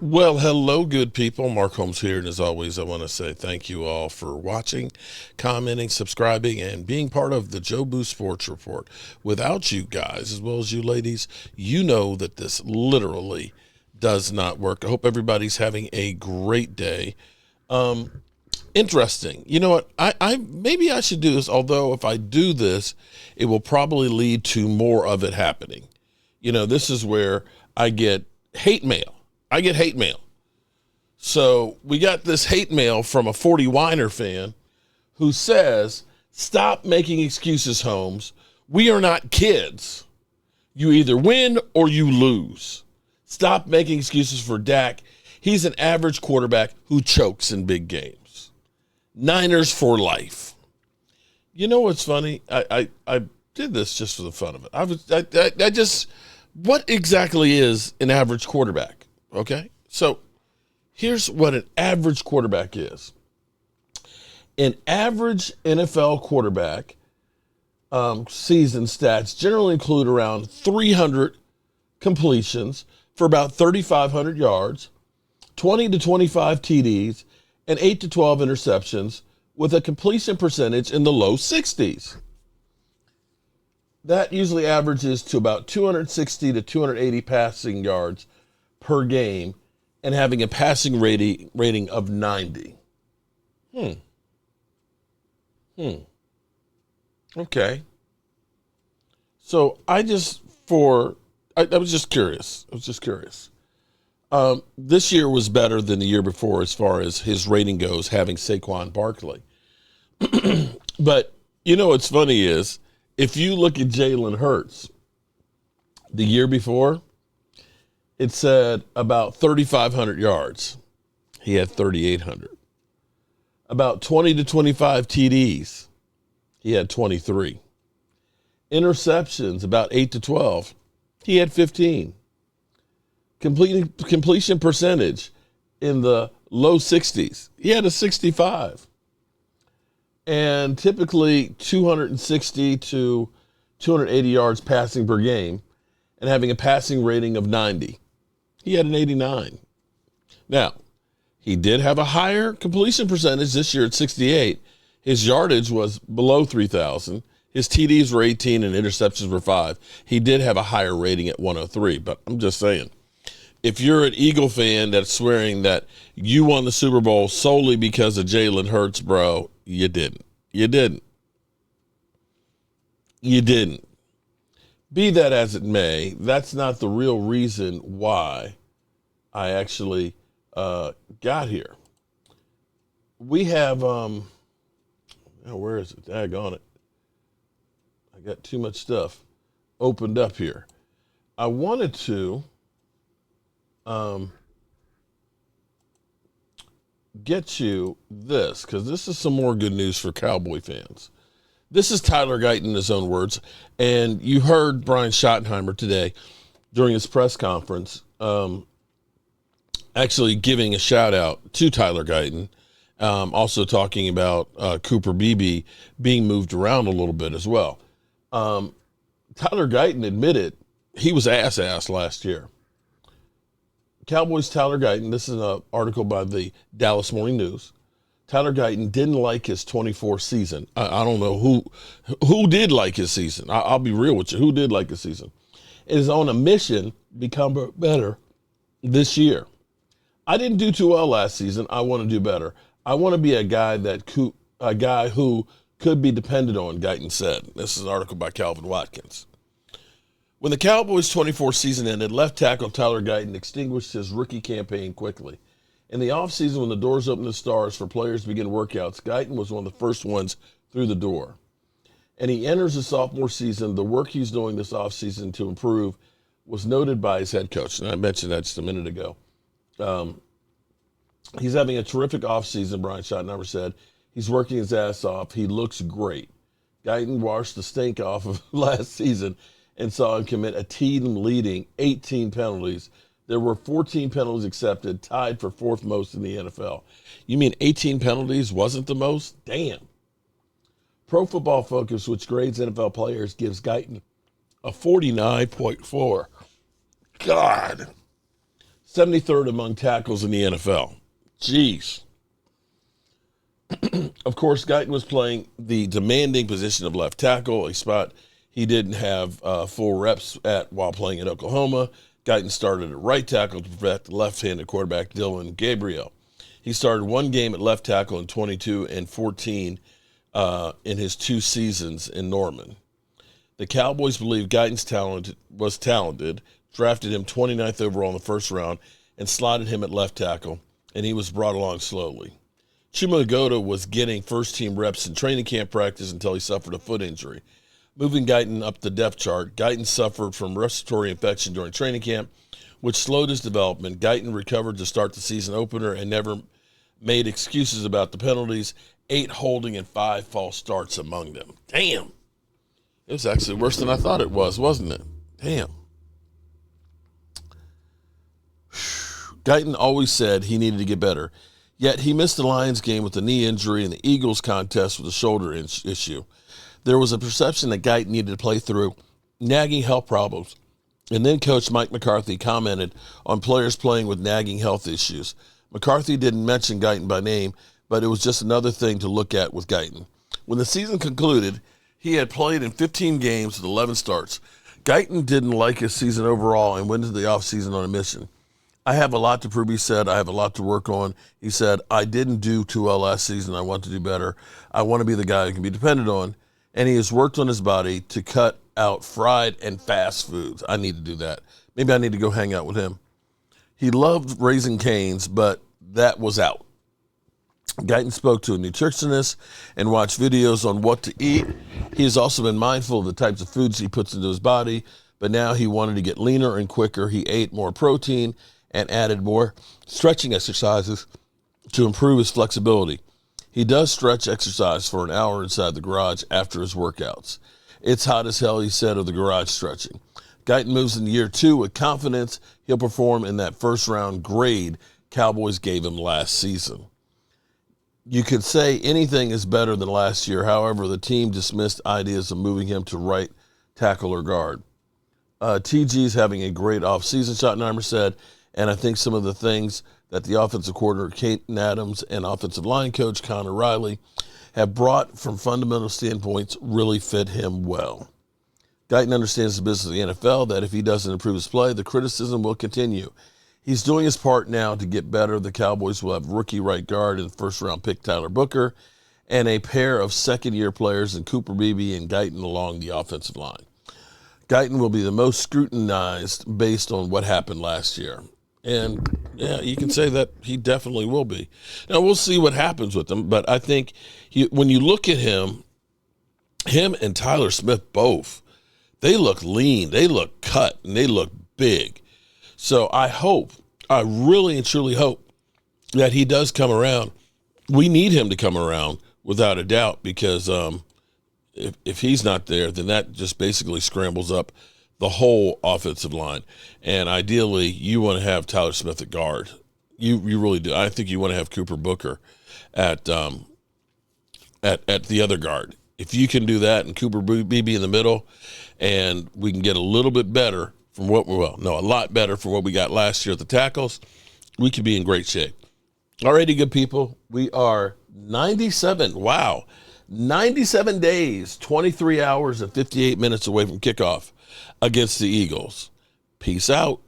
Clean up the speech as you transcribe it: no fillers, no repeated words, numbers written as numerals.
Well, hello, good people. Mark Holmes here, and as always, I want to say thank you all for watching, commenting, subscribing, and being part of the Joe Boo Sports Report. Without you guys, as well as you ladies, you know that this literally does not work. I hope everybody's having a great day. Interesting. You know what? I maybe I should do this, although if I do this, it will probably lead to more of it happening. This is where I get hate mail. I get hate mail. So we got this hate mail from a 40 Winer fan who says, "Stop making excuses, Holmes. We are not kids. You either win or you lose. Stop making excuses for Dak. He's an average quarterback who chokes in big games. Niners for life." You know what's funny? I did this just for the fun of it. I just, what exactly is an average quarterback? Okay, so here's what an average quarterback is. An average NFL quarterback season stats generally include around 300 completions for about 3,500 yards, 20 to 25 TDs, and 8 to 12 interceptions with a completion percentage in the low 60s. That usually averages to about 260 to 280 passing yards per game and having a passing rating of 90. Okay. So I was just curious. This year was better than the year before as far as his rating goes, having Saquon Barkley. But what's funny is if you look at Jalen Hurts, the year before, it said about 3,500 yards. He had 3,800. About 20 to 25 TDs. He had 23. Interceptions, about 8 to 12. He had 15. Completion percentage in the low 60s. He had a 65. And typically 260 to 280 yards passing per game and having a passing rating of 90. He had an 89. Now, he did have a higher completion percentage this year at 68. His yardage was below 3,000. His TDs were 18 and interceptions were 5. He did have a higher rating at 103, but I'm just saying, if you're an Eagle fan that's swearing that you won the Super Bowl solely because of Jalen Hurts, bro, you didn't. You didn't. Be that as it may, that's not the real reason why I actually got here. We have, where is it? Daggone it. I got too much stuff opened up here. I wanted to get you this, because this is some more good news for Cowboy fans. This is Tyler Guyton in his own words, and you heard Brian Schottenheimer today during his press conference actually giving a shout out to Tyler Guyton, also talking about Cooper Beebe being moved around a little bit as well. Tyler Guyton admitted he was ass last year. Cowboys Tyler Guyton, this is an article by the Dallas Morning News. Tyler Guyton didn't like his 24 season. I don't know who did like his season. I'll be real with you. Who did like his season? Is on a mission to become better this year. I didn't do too well last season. I want to do better. I want to be a guy who could be depended on, Guyton said. This is an article by Calvin Watkins. When the Cowboys' 24 season ended, left tackle Tyler Guyton extinguished his rookie campaign quickly. In the offseason, when the doors opened to stars for players to begin workouts, Guyton was one of the first ones through the door. And he enters his sophomore season. The work he's doing this offseason to improve was noted by his head coach. And I mentioned that just a minute ago. He's having a terrific offseason, Brian Schottenheimer said. He's working his ass off. He looks great. Guyton washed the stink off of last season and saw him commit a team-leading 18 penalties. There were 14 penalties accepted, tied for fourth most in the NFL. You mean 18 penalties wasn't the most? Damn. Pro Football Focus, which grades NFL players, gives Guyton a 49.4. God. 73rd among tackles in the NFL. Jeez. Of course, Guyton was playing the demanding position of left tackle, a spot he didn't have full reps at while playing at Oklahoma. Guyton started at right tackle to protect the left-handed quarterback Dylan Gabriel. He started one game at left tackle in 22 and 14 in his 2 seasons in Norman. The Cowboys believe Guyton's was talented, drafted him 29th overall in the first round, and slotted him at left tackle, and he was brought along slowly. Chimagota was getting first-team reps in training camp practice until he suffered a foot injury. Moving Guyton up the depth chart, Guyton suffered from respiratory infection during training camp, which slowed his development. Guyton recovered to start the season opener and never made excuses about the penalties, 8 holding and 5 false starts among them. Damn. It was actually worse than I thought it was, wasn't it? Damn. Guyton always said he needed to get better, yet he missed the Lions game with a knee injury and the Eagles contest with a shoulder issue. There was a perception that Guyton needed to play through nagging health problems, and then Coach Mike McCarthy commented on players playing with nagging health issues. McCarthy didn't mention Guyton by name, but it was just another thing to look at with Guyton. When the season concluded, he had played in 15 games with 11 starts. Guyton didn't like his season overall and went into the offseason on a mission. I have a lot to prove, he said. I have a lot to work on. He said, I didn't do too well last season. I want to do better. I want to be the guy who can be depended on. And he has worked on his body to cut out fried and fast foods. I need to do that. Maybe I need to go hang out with him. He loved Raising Cane's, but that was out. Guyton spoke to a nutritionist and watched videos on what to eat. He has also been mindful of the types of foods he puts into his body, but now he wanted to get leaner and quicker. He ate more protein and added more stretching exercises to improve his flexibility. He does stretch exercise for an hour inside the garage after his workouts. It's hot as hell, he said, of the garage stretching. Guyton moves into year 2 with confidence he'll perform in that first-round grade Cowboys gave him last season. You could say anything is better than last year. However, the team dismissed ideas of moving him to right tackle or guard. TG's having a great offseason, Schottenheimer said, and I think some of the things that the offensive coordinator, Caden Adams, and offensive line coach, Connor Riley, have brought from fundamental standpoints really fit him well. Guyton understands the business of the NFL, that if he doesn't improve his play, the criticism will continue. He's doing his part now to get better. The Cowboys will have rookie right guard and first-round pick Tyler Booker and a pair of second-year players in Cooper Beebe and Guyton along the offensive line. Guyton will be the most scrutinized based on what happened last year. And, yeah, you can say that he definitely will be. Now, we'll see what happens with him, but I think when you look at him and Tyler Smith both, they look lean, they look cut, and they look big. So I really and truly hope that he does come around. We need him to come around without a doubt, because if he's not there, then that just basically scrambles up the whole offensive line. And ideally, you want to have Tyler Smith at guard. You really do. I think you want to have Cooper Booker at the other guard. If you can do that and Cooper Beebe in the middle, and we can get a little bit better from a lot better from what we got last year at the tackles, we could be in great shape. Alrighty, good people. We are 97 days, 23 hours, and 58 minutes away from kickoff against the Eagles. Peace out.